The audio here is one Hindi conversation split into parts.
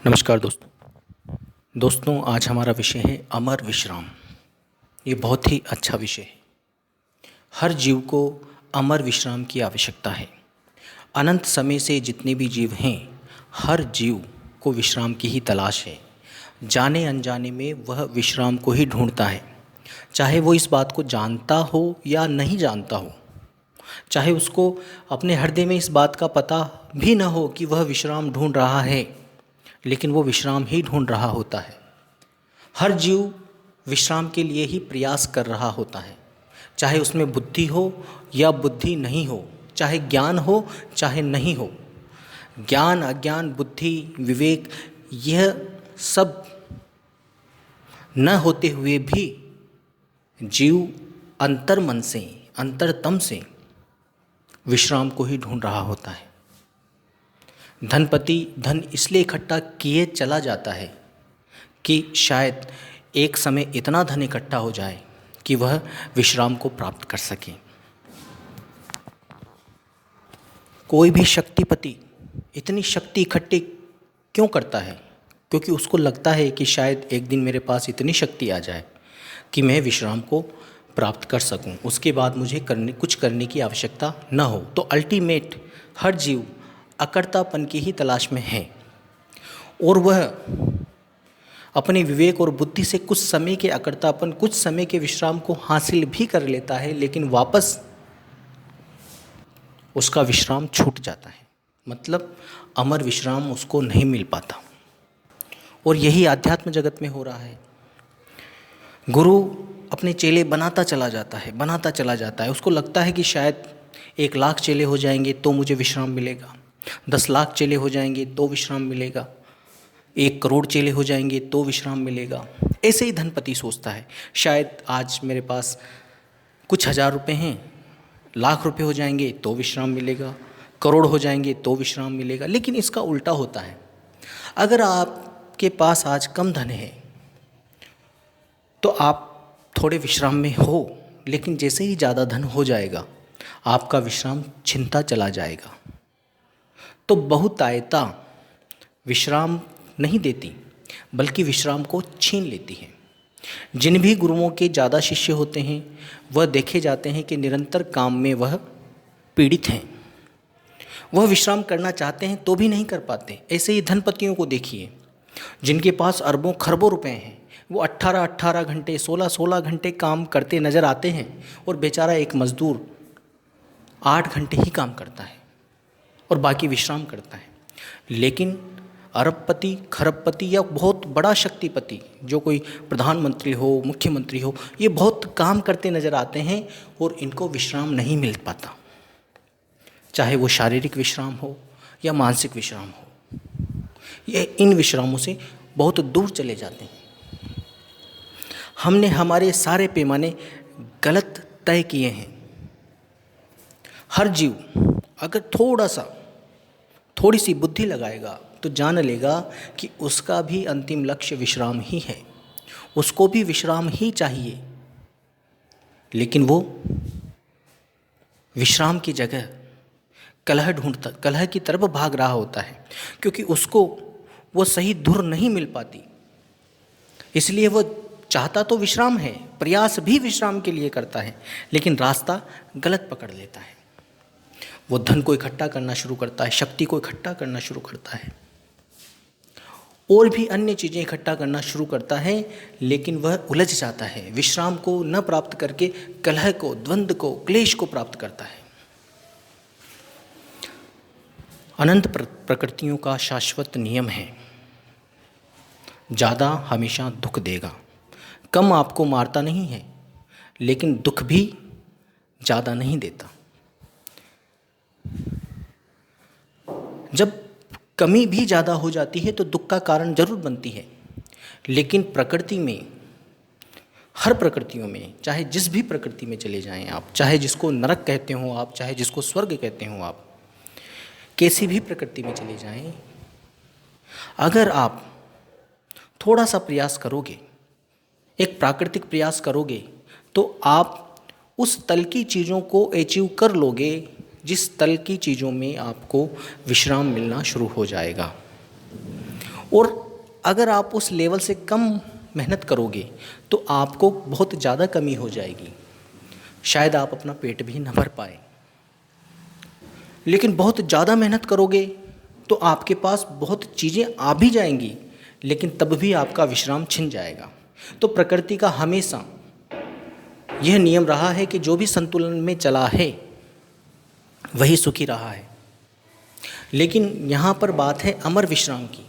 नमस्कार दोस्तों आज हमारा विषय है अमर विश्राम। ये बहुत ही अच्छा विषय है। हर जीव को अमर विश्राम की आवश्यकता है। अनंत समय से जितने भी जीव हैं, हर जीव को विश्राम की ही तलाश है। जाने अनजाने में वह विश्राम को ही ढूंढता है, चाहे वो इस बात को जानता हो या नहीं जानता हो, चाहे उसको अपने हृदय में इस बात का पता भी न हो कि वह विश्राम ढूंढ रहा है, लेकिन वो विश्राम ही ढूंढ रहा होता है। हर जीव विश्राम के लिए ही प्रयास कर रहा होता है, चाहे उसमें बुद्धि हो या बुद्धि नहीं हो, चाहे ज्ञान हो चाहे नहीं हो। ज्ञान, अज्ञान, बुद्धि, विवेक, यह सब न होते हुए भी जीव अंतर्मन से, अंतरतम से विश्राम को ही ढूंढ रहा होता है। धनपति धन इसलिए इकट्ठा किए चला जाता है कि शायद एक समय इतना धन इकट्ठा हो जाए कि वह विश्राम को प्राप्त कर सके। कोई भी शक्तिपति इतनी शक्ति इकट्ठी क्यों करता है? क्योंकि उसको लगता है कि शायद एक दिन मेरे पास इतनी शक्ति आ जाए कि मैं विश्राम को प्राप्त कर सकूं, उसके बाद मुझे कुछ करने की आवश्यकता न हो। तो अल्टीमेट हर जीव अकर्तापन की ही तलाश में है, और वह अपने विवेक और बुद्धि से कुछ समय के अकर्तापन, कुछ समय के विश्राम को हासिल भी कर लेता है, लेकिन वापस उसका विश्राम छूट जाता है। मतलब अमर विश्राम उसको नहीं मिल पाता। और यही आध्यात्म जगत में हो रहा है। गुरु अपने चेले बनाता चला जाता है। उसको लगता है कि शायद 1,00,000 चेले हो जाएंगे तो मुझे विश्राम मिलेगा, 10,00,000 चेले हो जाएंगे तो विश्राम मिलेगा, 1 करोड़ चेले हो जाएंगे तो विश्राम मिलेगा। ऐसे ही धनपति सोचता है, शायद आज मेरे पास कुछ हज़ार रुपये हैं, 1,00,000 रुपये हो जाएंगे तो विश्राम मिलेगा, करोड़ हो जाएंगे तो विश्राम मिलेगा। लेकिन इसका उल्टा होता है। अगर आपके पास आज कम धन है तो आप थोड़े विश्राम में हो, लेकिन जैसे ही ज़्यादा धन हो जाएगा आपका विश्राम छिनता चला जाएगा। तो बहुतायता विश्राम नहीं देती, बल्कि विश्राम को छीन लेती है। जिन भी गुरुओं के ज़्यादा शिष्य होते हैं वह देखे जाते हैं कि निरंतर काम में वह पीड़ित हैं। वह विश्राम करना चाहते हैं तो भी नहीं कर पाते। ऐसे ही धनपतियों को देखिए, जिनके पास अरबों खरबों रुपए हैं, वो 18-18 घंटे, 16-16 घंटे काम करते नज़र आते हैं, और बेचारा एक मज़दूर 8 घंटे ही काम करता है और बाकी विश्राम करता है। लेकिन अरबपति, खरबपति या बहुत बड़ा शक्तिपति, जो कोई प्रधानमंत्री हो, मुख्यमंत्री हो, ये बहुत काम करते नज़र आते हैं और इनको विश्राम नहीं मिल पाता, चाहे वो शारीरिक विश्राम हो या मानसिक विश्राम हो। ये इन विश्रामों से बहुत दूर चले जाते हैं। हमने हमारे सारे पैमाने गलत तय किए हैं। हर जीव अगर थोड़ी सी बुद्धि लगाएगा तो जान लेगा कि उसका भी अंतिम लक्ष्य विश्राम ही है, उसको भी विश्राम ही चाहिए। लेकिन वो विश्राम की जगह कलह की तरफ भाग रहा होता है, क्योंकि उसको वो सही धुर नहीं मिल पाती। इसलिए वो चाहता तो विश्राम है, प्रयास भी विश्राम के लिए करता है, लेकिन रास्ता गलत पकड़ लेता है। वो धन को इकट्ठा करना शुरू करता है, शक्ति को इकट्ठा करना शुरू करता है, और भी अन्य चीज़ें इकट्ठा करना शुरू करता है, लेकिन वह उलझ जाता है। विश्राम को न प्राप्त करके कलह को, द्वंद्व को, क्लेश को प्राप्त करता है। अनंत प्रकृतियों का शाश्वत नियम है, ज़्यादा हमेशा दुख देगा। कम आपको मारता नहीं है, लेकिन दुख भी ज़्यादा नहीं देता। जब कमी भी ज़्यादा हो जाती है तो दुख का कारण जरूर बनती है, लेकिन प्रकृति में, हर प्रकृतियों में, चाहे जिस भी प्रकृति में चले जाएं आप, चाहे जिसको नरक कहते हो आप, चाहे जिसको स्वर्ग कहते हो आप, कैसी भी प्रकृति में चले जाएं, अगर आप थोड़ा सा प्रयास करोगे, एक प्राकृतिक प्रयास करोगे, तो आप उस तल की चीज़ों को अचीव कर लोगे जिस तल की चीज़ों में आपको विश्राम मिलना शुरू हो जाएगा। और अगर आप उस लेवल से कम मेहनत करोगे तो आपको बहुत ज़्यादा कमी हो जाएगी, शायद आप अपना पेट भी न भर पाए। लेकिन बहुत ज़्यादा मेहनत करोगे तो आपके पास बहुत चीज़ें आ भी जाएंगी, लेकिन तब भी आपका विश्राम छिन जाएगा। तो प्रकृति का हमेशा यह नियम रहा है कि जो भी संतुलन में चला है वही सुखी रहा है। लेकिन यहाँ पर बात है अमर विश्राम की।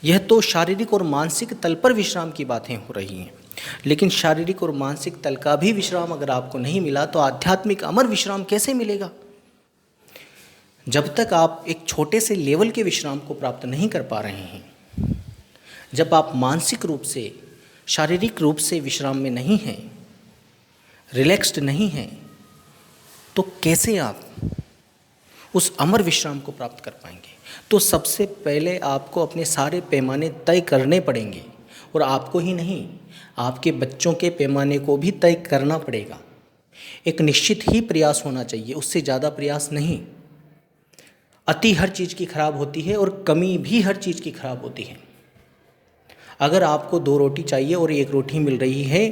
यह तो शारीरिक और मानसिक तल पर विश्राम की बातें हो रही हैं, लेकिन शारीरिक और मानसिक तल का भी विश्राम अगर आपको नहीं मिला तो आध्यात्मिक अमर विश्राम कैसे मिलेगा? जब तक आप एक छोटे से लेवल के विश्राम को प्राप्त नहीं कर पा रहे हैं, जब आप मानसिक रूप से, शारीरिक रूप से विश्राम में नहीं हैं, रिलैक्स्ड नहीं हैं, तो कैसे आप उस अमर विश्राम को प्राप्त कर पाएंगे? तो सबसे पहले आपको अपने सारे पैमाने तय करने पड़ेंगे, और आपको ही नहीं, आपके बच्चों के पैमाने को भी तय करना पड़ेगा। एक निश्चित ही प्रयास होना चाहिए, उससे ज़्यादा प्रयास नहीं। अति हर चीज़ की खराब होती है और कमी भी हर चीज़ की खराब होती है। अगर आपको 2 रोटी चाहिए और 1 रोटी मिल रही है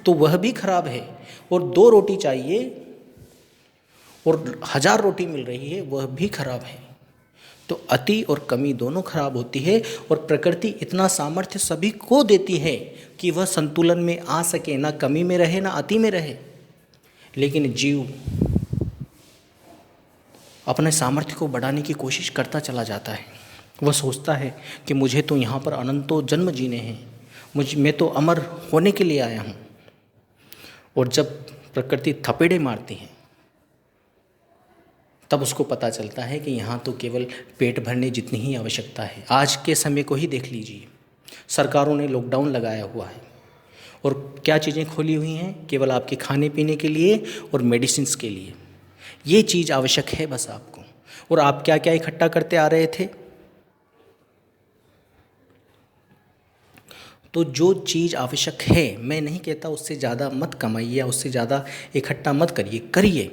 तो वह भी खराब है, और 2 रोटी चाहिए और 1000 रोटी मिल रही है वह भी खराब है। तो अति और कमी दोनों खराब होती है, और प्रकृति इतना सामर्थ्य सभी को देती है कि वह संतुलन में आ सके, ना कमी में रहे ना अति में रहे। लेकिन जीव अपने सामर्थ्य को बढ़ाने की कोशिश करता चला जाता है। वह सोचता है कि मुझे तो यहाँ पर अनंतों जन्म जीने हैं, मैं तो अमर होने के लिए आया हूँ। और जब प्रकृति थपेड़े मारती है तब उसको पता चलता है कि यहाँ तो केवल पेट भरने जितनी ही आवश्यकता है। आज के समय को ही देख लीजिए, सरकारों ने लॉकडाउन लगाया हुआ है और क्या चीज़ें खोली हुई हैं? केवल आपके खाने पीने के लिए और मेडिसिन्स के लिए। ये चीज़ आवश्यक है बस आपको। और आप क्या क्या इकट्ठा करते आ रहे थे? तो जो चीज़ आवश्यक है, मैं नहीं कहता उससे ज़्यादा मत कमाइए या उससे ज़्यादा इकट्ठा मत करिए,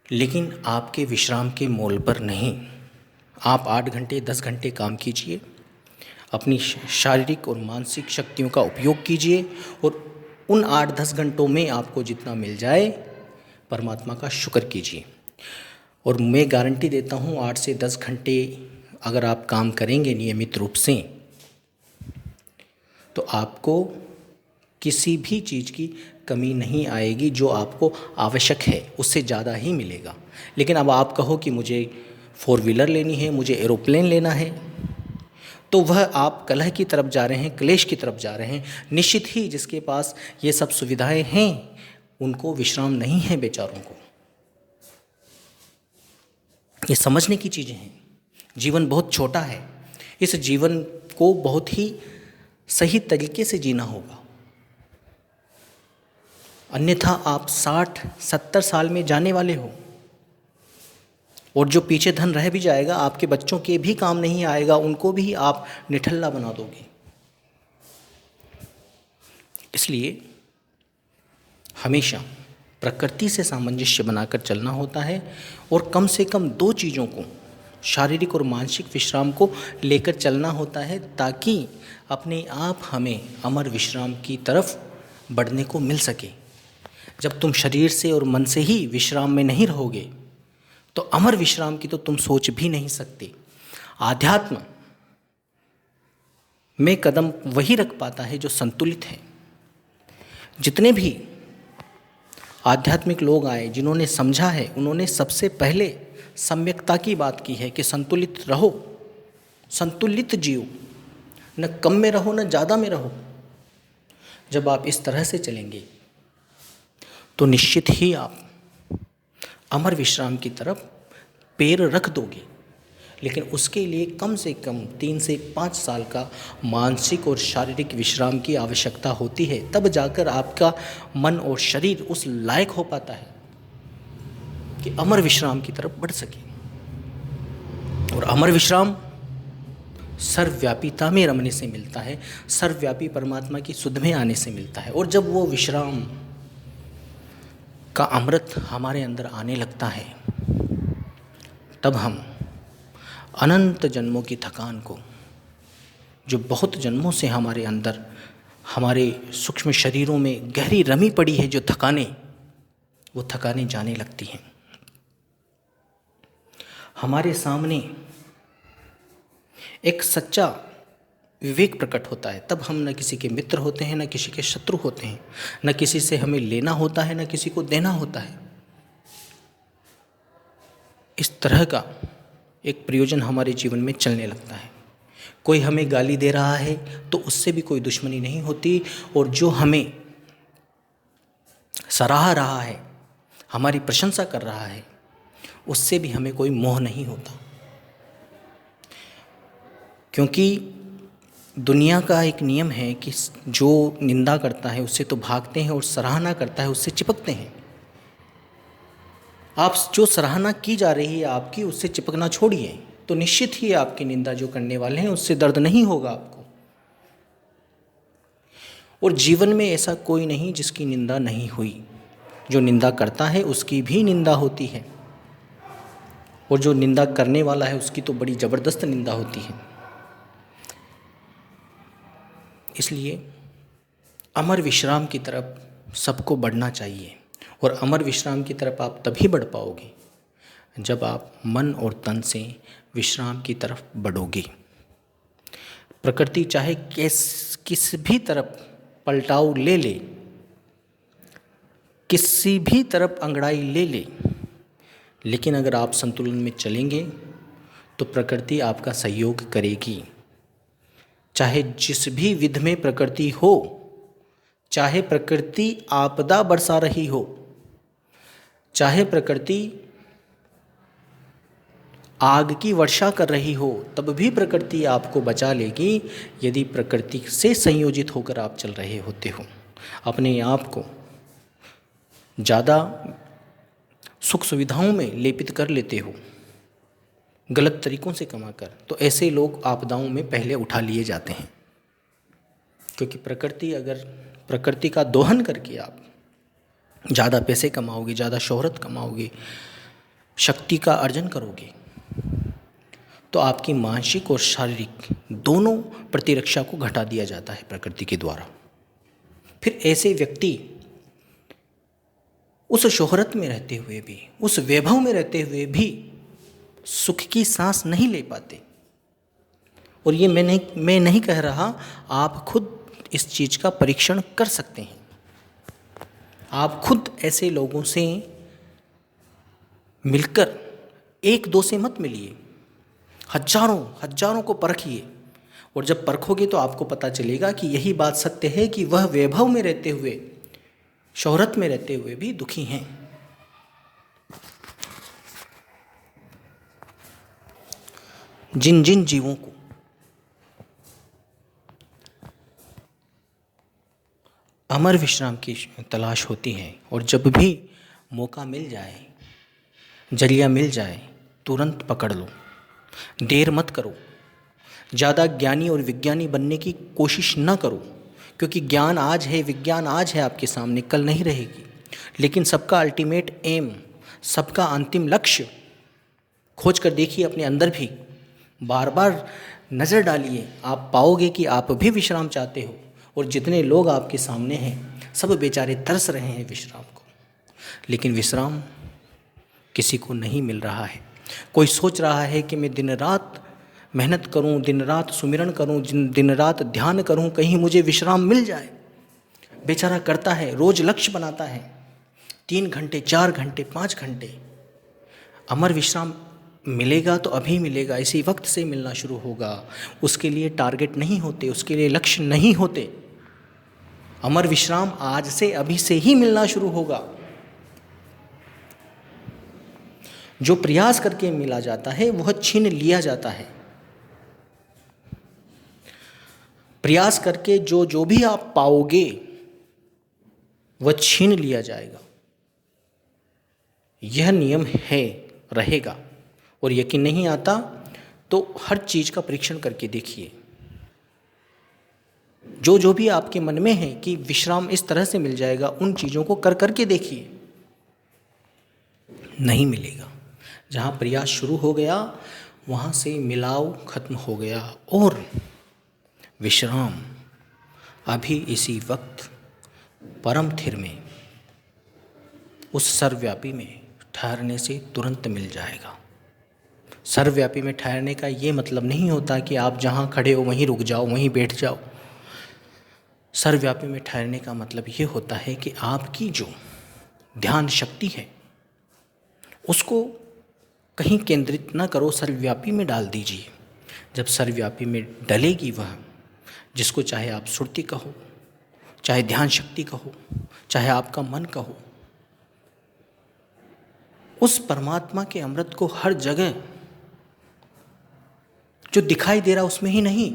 लेकिन आपके विश्राम के मोल पर नहीं। आप 8 घंटे 10 घंटे काम कीजिए, अपनी शारीरिक और मानसिक शक्तियों का उपयोग कीजिए, और उन 8-10 घंटों में आपको जितना मिल जाए परमात्मा का शुक्र कीजिए। और मैं गारंटी देता हूँ 8 से 10 घंटे अगर आप काम करेंगे नियमित रूप से तो आपको किसी भी चीज़ की कमी नहीं आएगी। जो आपको आवश्यक है उससे ज़्यादा ही मिलेगा। लेकिन अब आप कहो कि मुझे 4 व्हीलर लेनी है, मुझे एरोप्लेन लेना है, तो वह आप कलह की तरफ जा रहे हैं, क्लेश की तरफ जा रहे हैं। निश्चित ही जिसके पास ये सब सुविधाएं हैं उनको विश्राम नहीं है बेचारों को। ये समझने की चीज़ें हैं। जीवन बहुत छोटा है, इस जीवन को बहुत ही सही तरीके से जीना होगा, अन्यथा आप 60-70 साल में जाने वाले हो, और जो पीछे धन रह भी जाएगा आपके बच्चों के भी काम नहीं आएगा, उनको भी आप निठल्ला बना दोगे। इसलिए हमेशा प्रकृति से सामंजस्य बनाकर चलना होता है, और कम से कम 2 चीज़ों को, शारीरिक और मानसिक विश्राम को लेकर चलना होता है, ताकि अपने आप हमें अमर विश्राम की तरफ बढ़ने को मिल सके। जब तुम शरीर से और मन से ही विश्राम में नहीं रहोगे तो अमर विश्राम की तो तुम सोच भी नहीं सकते। आध्यात्म में कदम वही रख पाता है जो संतुलित है। जितने भी आध्यात्मिक लोग आए जिन्होंने समझा है, उन्होंने सबसे पहले सम्यकता की बात की है कि संतुलित रहो, संतुलित जियो, न कम में रहो न ज़्यादा में रहो। जब आप इस तरह से चलेंगे तो निश्चित ही आप अमर विश्राम की तरफ पैर रख दोगे। लेकिन उसके लिए कम से कम 3 से 5 साल का मानसिक और शारीरिक विश्राम की आवश्यकता होती है, तब जाकर आपका मन और शरीर उस लायक हो पाता है कि अमर विश्राम की तरफ बढ़ सके। और अमर विश्राम सर्वव्यापीता में रमने से मिलता है, सर्वव्यापी परमात्मा की सुध में आने से मिलता है। और जब वो विश्राम का अमृत हमारे अंदर आने लगता है, तब हम अनंत जन्मों की थकान को जो बहुत जन्मों से हमारे अंदर, हमारे सूक्ष्म शरीरों में गहरी रमी पड़ी है, जो थकानें, वो थकानें जाने लगती हैं। हमारे सामने एक सच्चा विवेक प्रकट होता है, तब हम न किसी के मित्र होते हैं, न किसी के शत्रु होते हैं, न किसी से हमें लेना होता है, न किसी को देना होता है। इस तरह का एक प्रयोजन हमारे जीवन में चलने लगता है। कोई हमें गाली दे रहा है तो उससे भी कोई दुश्मनी नहीं होती, और जो हमें सराह रहा है, हमारी प्रशंसा कर रहा है, उससे भी हमें कोई मोह नहीं होता। क्योंकि दुनिया का एक नियम है कि जो निंदा करता है उससे तो भागते हैं, और सराहना करता है उससे चिपकते हैं। आप जो सराहना की जा रही है आपकी, उससे चिपकना छोड़िए, तो निश्चित ही आपकी निंदा जो करने वाले हैं उससे दर्द नहीं होगा आपको। और जीवन में ऐसा कोई नहीं जिसकी निंदा नहीं हुई। जो निंदा करता है उसकी भी निंदा होती है, और जो निंदा करने वाला है उसकी तो बड़ी ज़बरदस्त निंदा होती है। इसलिए अमर विश्राम की तरफ सबको बढ़ना चाहिए, और अमर विश्राम की तरफ आप तभी बढ़ पाओगे जब आप मन और तन से विश्राम की तरफ बढ़ोगे। प्रकृति चाहे किस भी तरफ पलटाव ले ले, किसी भी तरफ अंगड़ाई ले ले, लेकिन अगर आप संतुलन में चलेंगे तो प्रकृति आपका सहयोग करेगी। चाहे जिस भी विध में प्रकृति हो, चाहे प्रकृति आपदा बरसा रही हो, चाहे प्रकृति आग की वर्षा कर रही हो, तब भी प्रकृति आपको बचा लेगी, यदि प्रकृति से संयोजित होकर आप चल रहे होते हो। अपने आप को ज़्यादा सुख सुविधाओं में लेपित कर लेते हो, गलत तरीक़ों से कमाकर, तो ऐसे लोग आपदाओं में पहले उठा लिए जाते हैं। क्योंकि प्रकृति का दोहन करके आप ज़्यादा पैसे कमाओगे, ज़्यादा शोहरत कमाओगे, शक्ति का अर्जन करोगे, तो आपकी मानसिक और शारीरिक दोनों प्रतिरक्षा को घटा दिया जाता है प्रकृति के द्वारा। फिर ऐसे व्यक्ति उस शोहरत में रहते हुए भी, उस वैभव में रहते हुए भी सुख की सांस नहीं ले पाते। और ये मैं नहीं कह रहा, आप खुद इस चीज़ का परीक्षण कर सकते हैं। आप खुद ऐसे लोगों से मिलकर, एक दो से मत मिलिए, हजारों को परखिए, और जब परखोगे तो आपको पता चलेगा कि यही बात सत्य है कि वह वैभव में रहते हुए, शोहरत में रहते हुए भी दुखी हैं। जिन जिन जीवों को अमर विश्राम की तलाश होती है, और जब भी मौका मिल जाए, जरिया मिल जाए, तुरंत पकड़ लो, देर मत करो। ज़्यादा ज्ञानी और विज्ञानी बनने की कोशिश न करो, क्योंकि ज्ञान आज है, विज्ञान आज है आपके सामने, कल नहीं रहेगी। लेकिन सबका अल्टीमेट एम, सबका अंतिम लक्ष्य खोज कर देखिए अपने अंदर भी, बार बार नज़र डालिए, आप पाओगे कि आप भी विश्राम चाहते हो, और जितने लोग आपके सामने हैं सब बेचारे तरस रहे हैं विश्राम को, लेकिन विश्राम किसी को नहीं मिल रहा है। कोई सोच रहा है कि मैं दिन रात मेहनत करूं, दिन रात सुमिरन करूं, दिन रात ध्यान करूं, कहीं मुझे विश्राम मिल जाए। बेचारा करता है, रोज़ लक्ष्य बनाता है, 3 घंटे, 4 घंटे, 5 घंटे। अमर विश्राम मिलेगा तो अभी मिलेगा, इसी वक्त से मिलना शुरू होगा। उसके लिए टारगेट नहीं होते, उसके लिए लक्ष्य नहीं होते। अमर विश्राम आज से, अभी से ही मिलना शुरू होगा। जो प्रयास करके मिला जाता है वह छीन लिया जाता है। प्रयास करके जो भी आप पाओगे वह छीन लिया जाएगा। यह नियम है, रहेगा। और यकीन नहीं आता तो हर चीज़ का परीक्षण करके देखिए। जो भी आपके मन में है कि विश्राम इस तरह से मिल जाएगा, उन चीज़ों को करके देखिए, नहीं मिलेगा। जहाँ प्रयास शुरू हो गया वहाँ से मिलाव खत्म हो गया, और विश्राम अभी इसी वक्त परम थिर में, उस सर्वव्यापी में ठहरने से तुरंत मिल जाएगा। सर्वव्यापी में ठहरने का ये मतलब नहीं होता कि आप जहाँ खड़े हो वहीं रुक जाओ, वहीं बैठ जाओ। सर्वव्यापी में ठहरने का मतलब ये होता है कि आपकी जो ध्यान शक्ति है उसको कहीं केंद्रित न करो, सर्वव्यापी में डाल दीजिए। जब सर्वव्यापी में डलेगी वह, जिसको चाहे आप सुरति कहो, चाहे ध्यान शक्ति कहो, चाहे आपका मन कहो, उस परमात्मा के अमृत को हर जगह जो दिखाई दे रहा उसमें ही नहीं,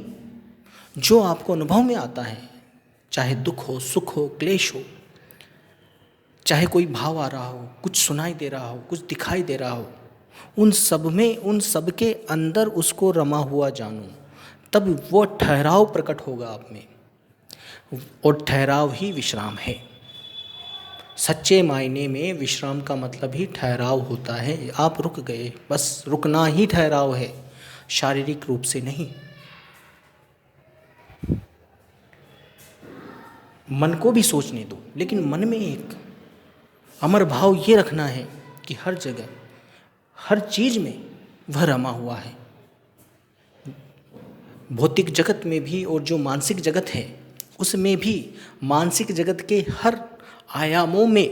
जो आपको अनुभव में आता है, चाहे दुख हो, सुख हो, क्लेश हो, चाहे कोई भाव आ रहा हो, कुछ सुनाई दे रहा हो, कुछ दिखाई दे रहा हो, उन सब में, उन सब के अंदर उसको रमा हुआ जानो, तब वो ठहराव प्रकट होगा आप में। और ठहराव ही विश्राम है। सच्चे मायने में विश्राम का मतलब ही ठहराव होता है। आप रुक गए, बस रुकना ही ठहराव है, शारीरिक रूप से नहीं। मन को भी सोचने दो, लेकिन मन में एक अमर भाव ये रखना है कि हर जगह, हर चीज़ में वह रमा हुआ है। भौतिक जगत में भी और जो मानसिक जगत है उसमें भी, मानसिक जगत के हर आयामों में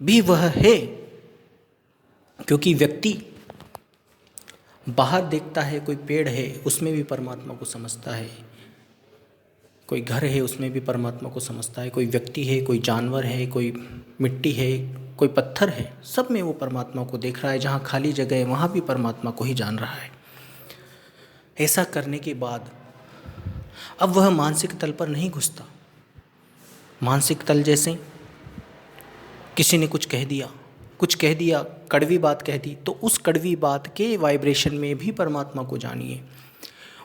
भी वह है। क्योंकि व्यक्ति बाहर देखता है, कोई पेड़ है उसमें भी परमात्मा को समझता है, कोई घर है उसमें भी परमात्मा को समझता है, कोई व्यक्ति है, कोई जानवर है, कोई मिट्टी है, कोई पत्थर है, सब में वो परमात्मा को देख रहा है। जहाँ खाली जगह है वहाँ भी परमात्मा को ही जान रहा है। ऐसा करने के बाद अब वह मानसिक तल पर नहीं घुसता। मानसिक तल जैसे किसी ने कुछ कह दिया, कड़वी बात कह दी, तो उस कड़वी बात के वाइब्रेशन में भी परमात्मा को जानिए।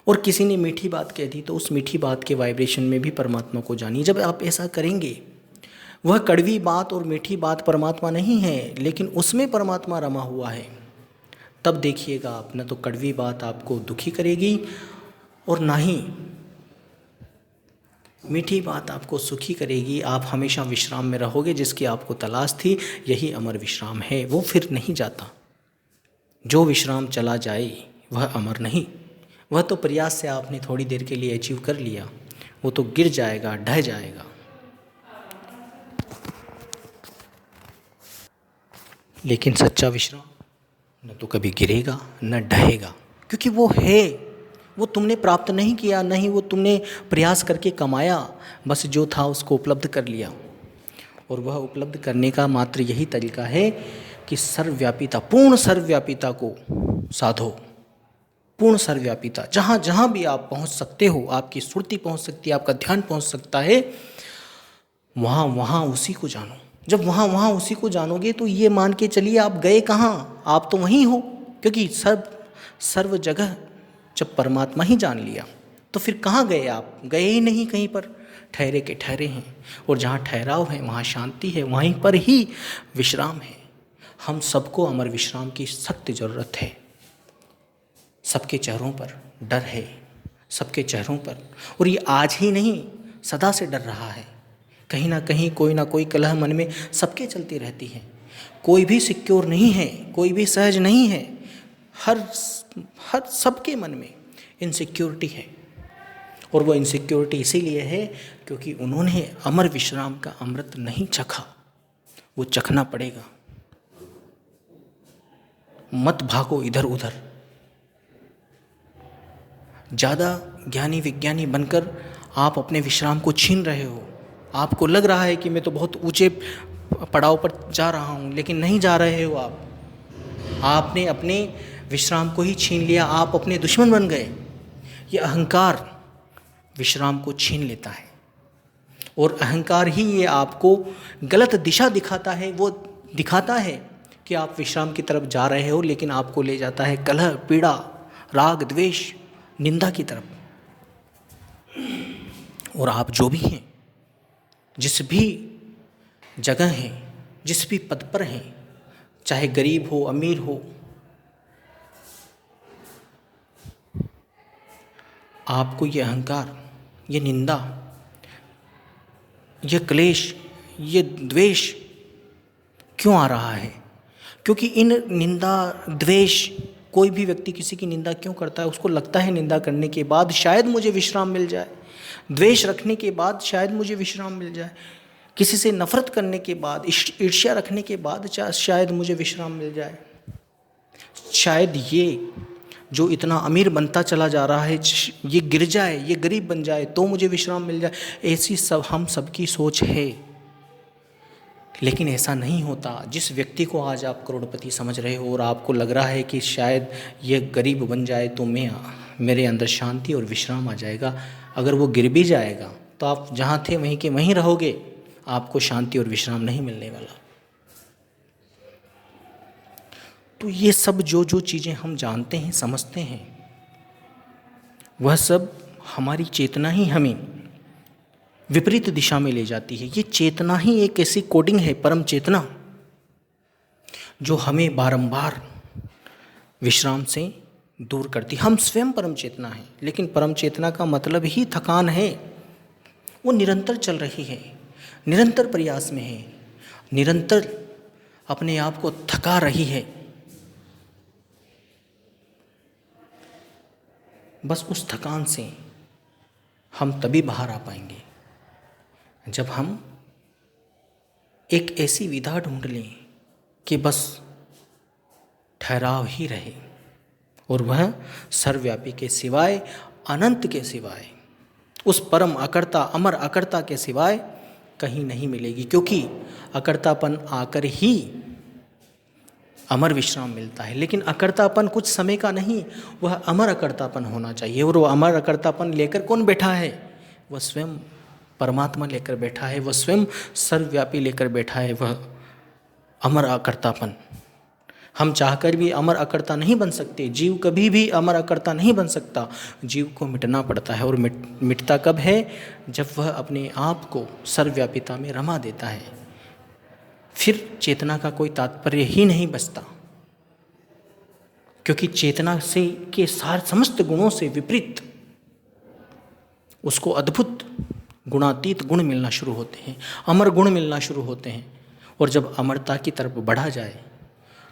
और किसी ने मीठी बात कह दी तो उस मीठी बात के वाइब्रेशन में भी परमात्मा को जानिए। जब आप ऐसा करेंगे, वह कड़वी बात और मीठी बात परमात्मा नहीं है, लेकिन उसमें परमात्मा रमा हुआ है, तब देखिएगा आप, न तो कड़वी बात आपको दुखी करेगी और ना ही मीठी बात आपको सुखी करेगी। आप हमेशा विश्राम में रहोगे, जिसकी आपको तलाश थी। यही अमर विश्राम है, वो फिर नहीं जाता। जो विश्राम चला जाए वह अमर नहीं। वह तो प्रयास से आपने थोड़ी देर के लिए अचीव कर लिया, वो तो गिर जाएगा, ढह जाएगा। लेकिन सच्चा विश्राम न तो कभी गिरेगा न ढहेगा, क्योंकि वो है। वो तुमने प्राप्त नहीं किया, नहीं वो तुमने प्रयास करके कमाया, बस जो था उसको उपलब्ध कर लिया। और वह उपलब्ध करने का मात्र यही तरीका है कि सर्वव्यापीता, पूर्ण सर्वव्यापीता को साधो। पूर्ण सर्वव्यापीता, जहाँ जहाँ भी आप पहुँच सकते हो, आपकी सुरति पहुँच सकती है, आपका ध्यान पहुँच सकता है, वहाँ वहाँ उसी को जानो। जब वहाँ वहाँ उसी को जानोगे तो ये मान के चलिए आप गए कहाँ, आप तो वहीं हो। क्योंकि सर्व जगह जब परमात्मा ही जान लिया तो फिर कहाँ गए आप? गए ही नहीं कहीं पर, ठहरे के ठहरे हैं। और जहाँ ठहराव है वहाँ शांति है, वहीं पर ही विश्राम है। हम सबको अमर विश्राम की सख्त ज़रूरत है। सबके चेहरों पर डर है, सबके चेहरों पर, और ये आज ही नहीं सदा से डर रहा है। कहीं ना कहीं कोई ना कोई कलह मन में सबके चलती रहती है। कोई भी सिक्योर नहीं है, कोई भी सहज नहीं है। हर सबके मन में इनसिक्योरिटी है। और वो इनसिक्योरिटी इसीलिए है क्योंकि उन्होंने अमर विश्राम का अमृत नहीं चखा। वो चखना पड़ेगा। मत भागो इधर उधर। ज़्यादा ज्ञानी विज्ञानी बनकर आप अपने विश्राम को छीन रहे हो। आपको लग रहा है कि मैं तो बहुत ऊंचे पड़ाव पर जा रहा हूँ, लेकिन नहीं जा रहे हो आप। आपने अपने विश्राम को ही छीन लिया, आप अपने दुश्मन बन गए। ये अहंकार विश्राम को छीन लेता है और अहंकार ही ये आपको गलत दिशा दिखाता है। वो दिखाता है कि आप विश्राम की तरफ जा रहे हो, लेकिन आपको ले जाता है कलह, पीड़ा, राग, द्वेष, निंदा की तरफ। और आप जो भी हैं, जिस भी जगह हैं, जिस भी पद पर हैं, चाहे गरीब हो, अमीर हो, आपको ये अहंकार, ये निंदा, ये क्लेश, ये द्वेष क्यों आ रहा है? क्योंकि इन निंदा, द्वेष, कोई भी व्यक्ति किसी की निंदा क्यों करता है? उसको लगता है निंदा करने के बाद शायद मुझे विश्राम मिल जाए, द्वेष रखने के बाद शायद मुझे विश्राम मिल जाए, किसी से नफरत करने के बाद, ईर्ष्या रखने के बाद शायद मुझे विश्राम मिल जाए, शायद ये जो इतना अमीर बनता चला जा रहा है ये गिर जाए, ये गरीब बन जाए तो मुझे विश्राम मिल जाए। ऐसी सब हम सबकी सोच है, लेकिन ऐसा नहीं होता। जिस व्यक्ति को आज आप करोड़पति समझ रहे हो और आपको लग रहा है कि शायद ये गरीब बन जाए तो मेरे अंदर शांति और विश्राम आ जाएगा, अगर वो गिर भी जाएगा तो आप जहाँ थे वहीं के वहीं रहोगे, आपको शांति और विश्राम नहीं मिलने वाला। तो ये सब जो चीज़ें हम जानते हैं, समझते हैं, वह सब हमारी चेतना ही हमें विपरीत दिशा में ले जाती है। ये चेतना ही एक ऐसी कोडिंग है, परम चेतना, जो हमें बारंबार विश्राम से दूर करती। हम स्वयं परम चेतना है, लेकिन परम चेतना का मतलब ही थकान है। वो निरंतर चल रही है, निरंतर प्रयास में है, निरंतर अपने आप को थका रही है। बस उस थकान से हम तभी बाहर आ पाएंगे जब हम एक ऐसी विधा ढूंढ लें कि बस ठहराव ही रहे, और वह सर्वव्यापी के सिवाय, अनंत के सिवाय, उस परम अकर्ता, अमर अकर्ता के सिवाय कहीं नहीं मिलेगी। क्योंकि अकर्तापन आकर ही अमर विश्राम मिलता है। लेकिन अकर्तापन कुछ समय का नहीं, वह अमर अकर्तापन होना चाहिए। और वो अमर अकर्तापन लेकर कौन बैठा है? वह स्वयं परमात्मा लेकर बैठा है, वह स्वयं सर्वव्यापी लेकर बैठा है, वह अमर अकर्तापन। हम चाहकर भी अमर अकर्ता नहीं बन सकते। जीव कभी भी अमर अकर्ता नहीं बन सकता। जीव को मिटना पड़ता है, और मिटता कब है? जब वह अपने आप को सर्वव्यापिता में रमा देता है। फिर चेतना का कोई तात्पर्य ही नहीं बचता, क्योंकि चेतना से के सारे समस्त गुणों से विपरीत उसको अद्भुत गुणातीत गुण मिलना शुरू होते हैं, अमर गुण मिलना शुरू होते हैं। और जब अमरता की तरफ बढ़ा जाए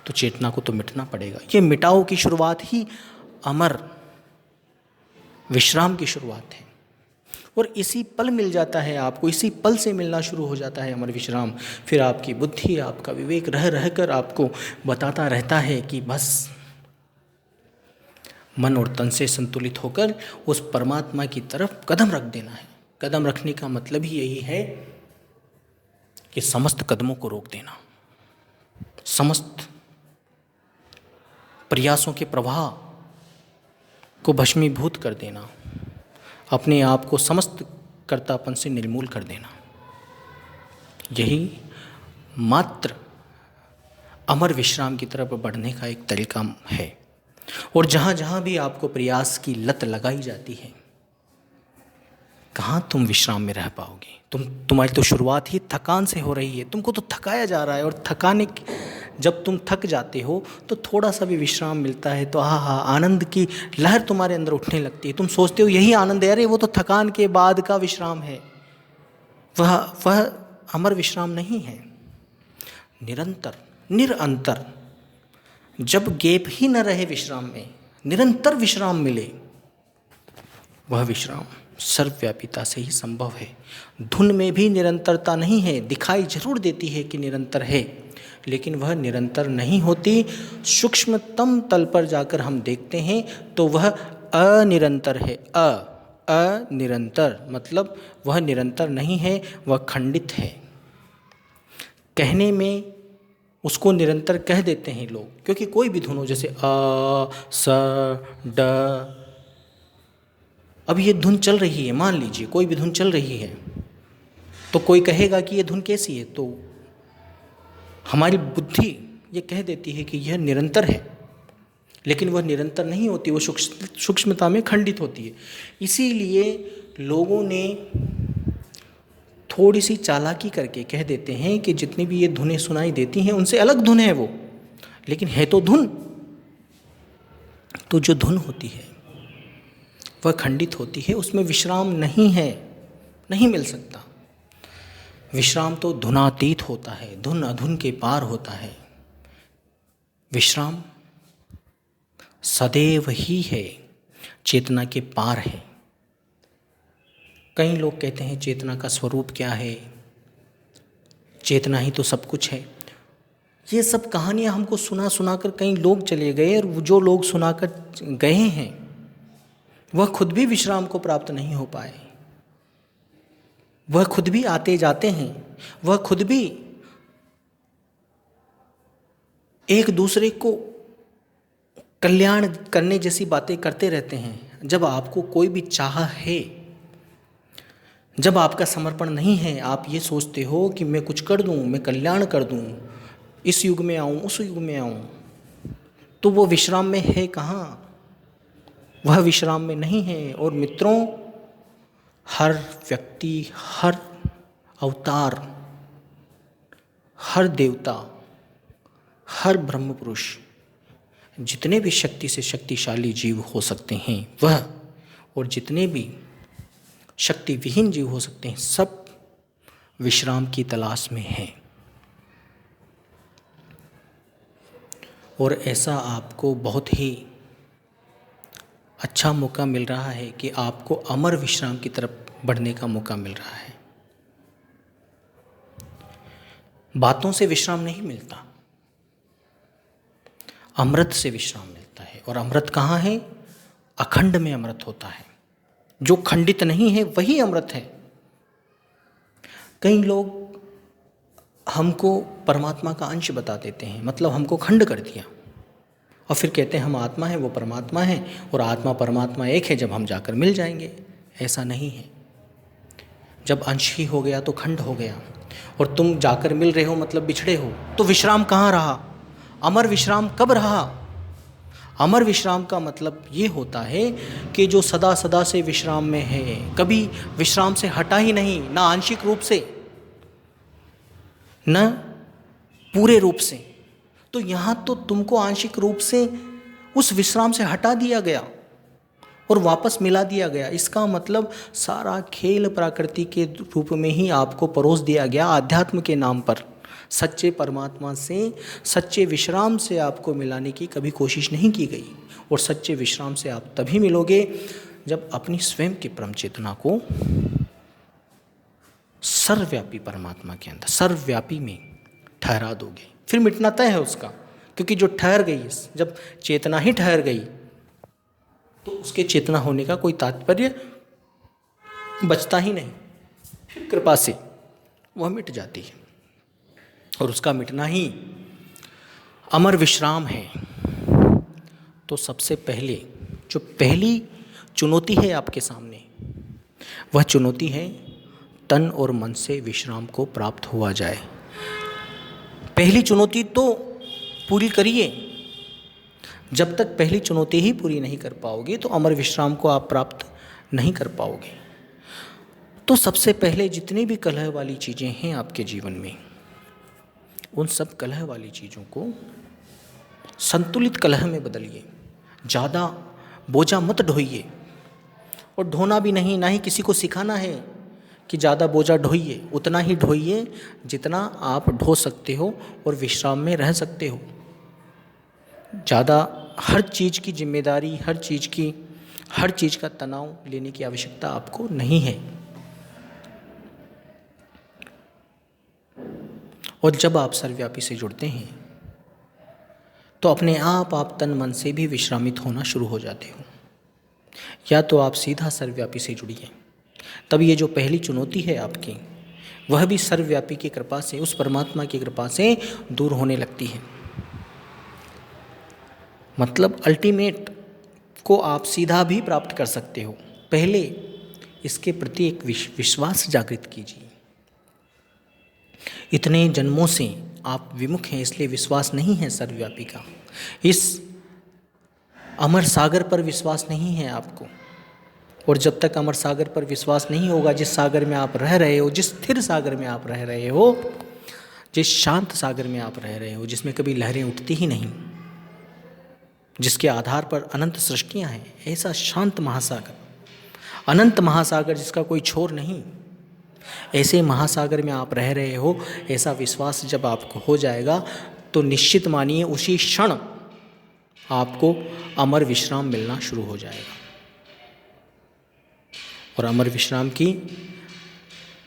तो चेतना को तो मिटना पड़ेगा। ये मिटाओ की शुरुआत ही अमर विश्राम की शुरुआत है, और इसी पल मिल जाता है आपको, इसी पल से मिलना शुरू हो जाता है अमर विश्राम। फिर आपकी बुद्धि, आपका विवेक रह रह कर आपको बताता रहता है कि बस मन और तन से संतुलित होकर उस परमात्मा की तरफ कदम रख देना है। कदम रखने का मतलब ही यही है कि समस्त कदमों को रोक देना, समस्त प्रयासों के प्रवाह को भस्मीभूत कर देना, अपने आप को समस्त कर्तापन से निर्मूल कर देना। यही मात्र अमर विश्राम की तरफ बढ़ने का एक तरीका है। और जहाँ जहाँ भी आपको प्रयास की लत लगाई जाती है, कहाँ तुम विश्राम में रह पाओगे? तुम्हारी तो शुरुआत ही थकान से हो रही है, तुमको तो थकाया जा रहा है। और जब तुम थक जाते हो तो थोड़ा सा भी विश्राम मिलता है तो आनंद की लहर तुम्हारे अंदर उठने लगती है। तुम सोचते हो यही आनंद है, अरे वो तो थकान के बाद का विश्राम है। वह अमर विश्राम नहीं है। निरंतर, निरंतर, जब गैप ही न रहे विश्राम में, निरंतर विश्राम मिले, वह विश्राम सर्वव्यापिता से ही संभव है। धुन में भी निरंतरता नहीं है, दिखाई जरूर देती है कि निरंतर है, लेकिन वह निरंतर नहीं होती। सूक्ष्मतम तल पर जाकर हम देखते हैं तो वह अनिरंतर है। अनिरंतर मतलब वह निरंतर नहीं है, वह खंडित है। कहने में उसको निरंतर कह देते हैं लोग, क्योंकि कोई भी धुन हो, जैसे अ, स, ड, अब ये धुन चल रही है, मान लीजिए कोई भी धुन चल रही है, तो कोई कहेगा कि ये धुन कैसी है, तो हमारी बुद्धि ये कह देती है कि यह निरंतर है, लेकिन वह निरंतर नहीं होती, वो सूक्ष्मता में खंडित होती है। इसीलिए लोगों ने थोड़ी सी चालाकी करके कह देते हैं कि जितनी भी ये धुनें सुनाई देती हैं उनसे अलग धुन है वो, लेकिन है तो धुन। तो जो धुन होती है वह खंडित होती है, उसमें विश्राम नहीं है, नहीं मिल सकता। विश्राम तो धुनातीत होता है, धुन अधुन के पार होता है। विश्राम सदैव ही है, चेतना के पार है। कई लोग कहते हैं चेतना का स्वरूप क्या है, चेतना ही तो सब कुछ है। ये सब कहानियाँ हमको सुना सुना कर कई लोग चले गए, और जो लोग सुनाकर गए हैं वह खुद भी विश्राम को प्राप्त नहीं हो पाए। वह खुद भी आते जाते हैं, वह खुद भी एक दूसरे को कल्याण करने जैसी बातें करते रहते हैं। जब आपको कोई भी चाह है, जब आपका समर्पण नहीं है, आप ये सोचते हो कि मैं कुछ कर दूं, मैं कल्याण कर दूं, इस युग में आऊं, उस युग में आऊं, तो वो विश्राम में है कहाँ? वह विश्राम में नहीं है। और मित्रों, हर व्यक्ति, हर अवतार, हर देवता, हर ब्रह्म पुरुष, जितने भी शक्ति से शक्तिशाली जीव हो सकते हैं वह, और जितने भी शक्ति विहीन जीव हो सकते हैं, सब विश्राम की तलाश में हैं। और ऐसा आपको बहुत ही अच्छा मौका मिल रहा है कि आपको अमर विश्राम की तरफ बढ़ने का मौका मिल रहा है। बातों से विश्राम नहीं मिलता, अमृत से विश्राम मिलता है। और अमृत कहाँ है? अखंड में अमृत होता है। जो खंडित नहीं है वही अमृत है। कई लोग हमको परमात्मा का अंश बता देते हैं, मतलब हमको खंड कर दिया, और फिर कहते हैं हम आत्मा है, वो परमात्मा है, और आत्मा परमात्मा एक है, जब हम जाकर मिल जाएंगे। ऐसा नहीं है। जब अंश ही हो गया तो खंड हो गया, और तुम जाकर मिल रहे हो मतलब बिछड़े हो, तो विश्राम कहाँ रहा? अमर विश्राम कब रहा? अमर विश्राम का मतलब ये होता है कि जो सदा सदा से विश्राम में है, कभी विश्राम से हटा ही नहीं, ना आंशिक रूप से, न पूरे रूप से। तो यहाँ तो तुमको आंशिक रूप से उस विश्राम से हटा दिया गया और वापस मिला दिया गया। इसका मतलब सारा खेल प्रकृति के रूप में ही आपको परोस दिया गया। आध्यात्म के नाम पर सच्चे परमात्मा से, सच्चे विश्राम से आपको मिलाने की कभी कोशिश नहीं की गई। और सच्चे विश्राम से आप तभी मिलोगे जब अपनी स्वयं की परम चेतना को सर्वव्यापी परमात्मा के अंदर, सर्वव्यापी में ठहरा दोगे। फिर मिटना तय है उसका, क्योंकि जो ठहर गई, जब चेतना ही ठहर गई तो उसके चेतना होने का कोई तात्पर्य बचता ही नहीं। फिर कृपा से वह मिट जाती है, और उसका मिटना ही अमर विश्राम है। तो सबसे पहले जो पहली चुनौती है आपके सामने, वह चुनौती है तन और मन से विश्राम को प्राप्त हुआ जाए। पहली चुनौती तो पूरी करिए। जब तक पहली चुनौती ही पूरी नहीं कर पाओगे तो अमर विश्राम को आप प्राप्त नहीं कर पाओगे। तो सबसे पहले जितनी भी कलह वाली चीज़ें हैं आपके जीवन में, उन सब कलह वाली चीज़ों को संतुलित कलह में बदलिए। ज़्यादा बोझा मत ढोइए, और ढोना भी नहीं, ना ही किसी को सिखाना है कि ज़्यादा बोझा ढोइए। उतना ही ढोइए जितना आप ढो सकते हो और विश्राम में रह सकते हो। ज़्यादा हर चीज़ की जिम्मेदारी, हर चीज़ का तनाव लेने की आवश्यकता आपको नहीं है। और जब आप सर्वव्यापी से जुड़ते हैं तो अपने आप तन मन से भी विश्रामित होना शुरू हो जाते हो। या तो आप सीधा सर्वव्यापी से जुड़िए, तब ये जो पहली चुनौती है आपकी, वह भी सर्वव्यापी की कृपा से, उस परमात्मा की कृपा से दूर होने लगती है। मतलब अल्टीमेट को आप सीधा भी प्राप्त कर सकते हो। पहले इसके प्रति एक विश्वास जागृत कीजिए। इतने जन्मों से आप विमुख हैं, इसलिए विश्वास नहीं है सर्वव्यापी का। इस अमर सागर पर विश्वास नहीं है आपको। और जब तक अमर सागर पर विश्वास नहीं होगा, जिस सागर में आप रह रहे हो, जिस स्थिर सागर में आप रह रहे हो, जिस शांत सागर में आप रह रहे हो, जिसमें कभी लहरें उठती ही नहीं, जिसके आधार पर अनंत सृष्टियां हैं, ऐसा शांत महासागर, अनंत महासागर जिसका कोई छोर नहीं, ऐसे महासागर में आप रह रहे हो, ऐसा विश्वास जब आपको हो जाएगा तो निश्चित मानिए उसी क्षण आपको अमर विश्राम मिलना शुरू हो जाएगा। और अमर विश्राम की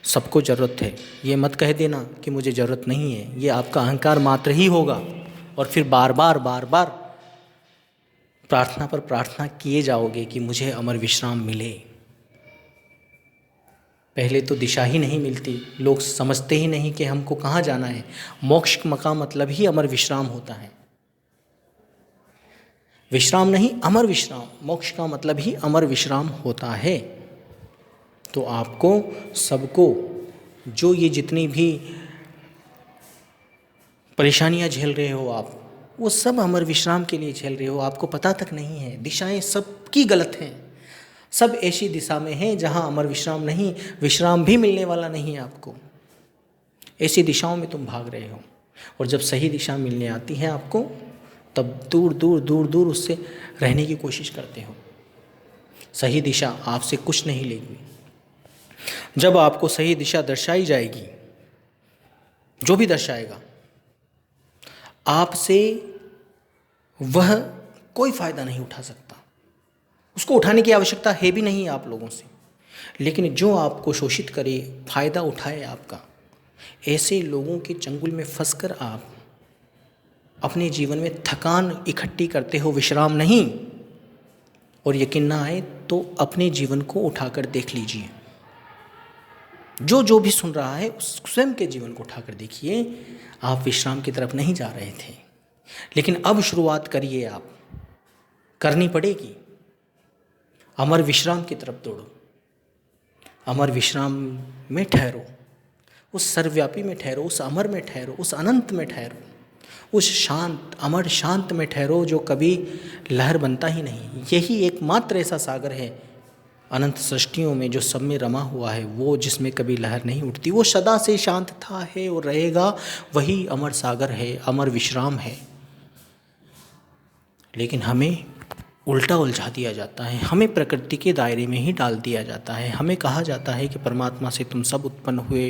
सबको ज़रूरत है। ये मत कह देना कि मुझे ज़रूरत नहीं है, ये आपका अहंकार मात्र ही होगा। और फिर बार बार प्रार्थना पर प्रार्थना किए जाओगे कि मुझे अमर विश्राम मिले। पहले तो दिशा ही नहीं मिलती, लोग समझते ही नहीं कि हमको कहाँ जाना है। मोक्ष का मतलब ही अमर विश्राम होता है, विश्राम नहीं अमर विश्राम। मोक्ष का मतलब ही अमर विश्राम होता है। तो आपको सबको जो ये जितनी भी परेशानियां झेल रहे हो आप, वो सब अमर विश्राम के लिए झेल रहे हो। आपको पता तक नहीं है, दिशाएं सबकी गलत हैं, सब ऐसी दिशा में हैं जहां अमर विश्राम नहीं, विश्राम भी मिलने वाला नहीं है आपको। ऐसी दिशाओं में तुम भाग रहे हो। और जब सही दिशा मिलने आती है आपको, तब दूर दूर दूर दूर उससे रहने की कोशिश करते हो। सही दिशा आपसे कुछ नहीं लेगी। जब आपको सही दिशा दर्शाई जाएगी, जो भी दर्शाएगा, आपसे वह कोई फ़ायदा नहीं उठा सकता, उसको उठाने की आवश्यकता है भी नहीं आप लोगों से। लेकिन जो आपको शोषित करे, फ़ायदा उठाए आपका, ऐसे लोगों के चंगुल में फंसकर आप अपने जीवन में थकान इकट्ठी करते हो, विश्राम नहीं। और यकीन ना आए तो अपने जीवन को उठाकर देख लीजिए। जो भी सुन रहा है उस स्वयं के जीवन को उठाकर देखिए। आप विश्राम की तरफ नहीं जा रहे थे, लेकिन अब शुरुआत करिए, आप करनी पड़ेगी। अमर विश्राम की तरफ दौड़ो, अमर विश्राम में ठहरो, उस सर्वव्यापी में ठहरो, उस अमर में ठहरो, उस अनंत में ठहरो, उस शांत अमर शांत में ठहरो जो कभी लहर बनता ही नहीं। यही एकमात्र ऐसा सागर है अनंत सृष्टियों में जो सब में रमा हुआ है, वो जिसमें कभी लहर नहीं उठती, वो सदा से शांत था, है और रहेगा। वही अमर सागर है, अमर विश्राम है। लेकिन हमें उल्टा उलझा दिया जाता है, हमें प्रकृति के दायरे में ही डाल दिया जाता है। हमें कहा जाता है कि परमात्मा से तुम सब उत्पन्न हुए,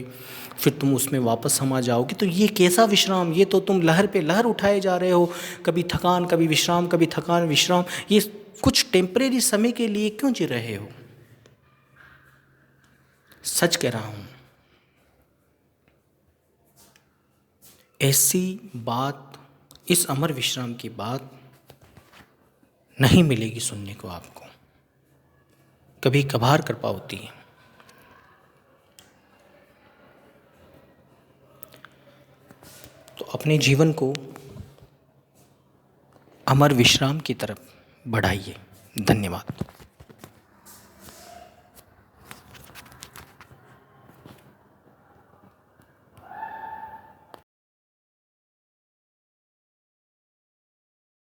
फिर तुम उसमें वापस समा जाओगे। तो ये कैसा विश्राम? ये तो तुम लहर पे लहर उठाए जा रहे हो, कभी थकान कभी विश्राम, कभी थकान विश्राम। ये कुछ टेम्परेरी समय के लिए क्यों जी रहे हो? सच कह रहा हूं, ऐसी बात, इस अमर विश्राम की बात नहीं मिलेगी सुनने को आपको, कभी कभार कर पाती है। तो अपने जीवन को अमर विश्राम की तरफ बढ़ाइए। धन्यवाद।